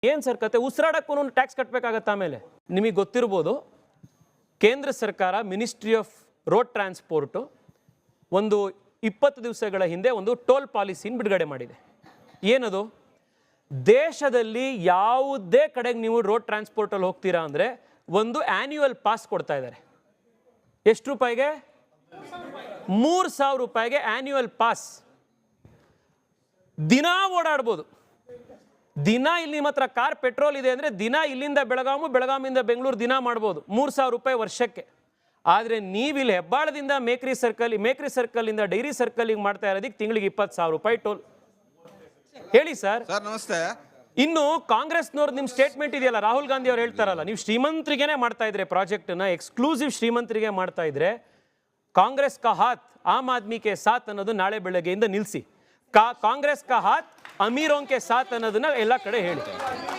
ಏನು ಸರ್ ಕತೆ? ಉಸಿರಾಡಕ್ಕೂ ಟ್ಯಾಕ್ಸ್ ಕಟ್ಟಬೇಕಾಗತ್ತೆ. ಆಮೇಲೆ ನಿಮಗೆ ಗೊತ್ತಿರ್ಬೋದು, ಕೇಂದ್ರ ಸರ್ಕಾರ ಮಿನಿಸ್ಟ್ರಿ ಆಫ್ ರೋಡ್ ಟ್ರಾನ್ಸ್ಪೋರ್ಟು ಒಂದು 20 ದಿವಸಗಳ ಹಿಂದೆ ಒಂದು ಟೋಲ್ ಪಾಲಿಸಿನ ಬಿಡುಗಡೆ ಮಾಡಿದೆ. ಏನದು? ದೇಶದಲ್ಲಿ ಯಾವುದೇ ಕಡೆಗೆ ನೀವು ರೋಡ್ ಟ್ರಾನ್ಸ್ಪೋರ್ಟಲ್ಲಿ ಹೋಗ್ತೀರಾ ಅಂದರೆ ಒಂದು ಆ್ಯನ್ಯುವಲ್ ಪಾಸ್ ಕೊಡ್ತಾ ಇದ್ದಾರೆ. ಎಷ್ಟು ರೂಪಾಯಿಗೆ? 3,000 ರೂಪಾಯಿಗೆ ಆ್ಯನ್ಯುವಲ್ ಪಾಸ್. ದಿನ ಓಡಾಡ್ಬೋದು. ದಿನ ಇಲ್ಲಿ ನಿಮ್ಮ ಹತ್ರ ಕಾರ್ ಪೆಟ್ರೋಲ್ ಇದೆ ಅಂದರೆ ದಿನ ಇಲ್ಲಿಂದ ಬೆಳಗಾಮಿಂದ ಬೆಂಗಳೂರು ದಿನ ಮಾಡ್ಬೋದು. 3,000 ರೂಪಾಯಿ ವರ್ಷಕ್ಕೆ. ಆದರೆ ನೀವಿಲ್ಲಿ ಹೆಬ್ಬಾಳದಿಂದ ಮೇಕ್ರಿ ಸರ್ಕಲಿಂದ ಡೈರಿ ಸರ್ಕಲಿಗೆ ಮಾಡ್ತಾ ಇರೋದಕ್ಕೆ ತಿಂಗಳಿಗೆ 20,000 ರೂಪಾಯಿ ಟೋಲ್. ಹೇಳಿ ಸರ್. ನಮಸ್ತೆ. ಇನ್ನು ಕಾಂಗ್ರೆಸ್ನವ್ರು ನಿಮ್ಮ ಸ್ಟೇಟ್ಮೆಂಟ್ ಇದೆಯಲ್ಲ, ರಾಹುಲ್ ಗಾಂಧಿ ಅವ್ರು ಹೇಳ್ತಾರಲ್ಲ, ನೀವು ಶ್ರೀಮಂತರಿಗೇನೆ ಮಾಡ್ತಾ ಇದ್ರೆ ಪ್ರಾಜೆಕ್ಟ್ನ, ಎಕ್ಸ್ಕ್ಲೂಸಿವ್ ಶ್ರೀಮಂತರಿಗೆ ಮಾಡ್ತಾ ಇದ್ರೆ ಕಾಂಗ್ರೆಸ್ ಕಾ ಹಾತ್ ಆಮ್ ಆದ್ಮಿ ಕೆ ಸಾಥ್ ಅನ್ನೋದು ನಾಳೆ ಬೆಳಗ್ಗೆಯಿಂದ ನಿಲ್ಲಿಸಿ. ಕಾಂಗ್ರೆಸ್ ಕಾ ಹಾತ್ ಅಮೀರೋಂ ಕೆ ಸಾಥ್ ಅನ್ನೋದನ್ನ ಎಲ್ಲ ಕಡೆ ಹೇಳಿ.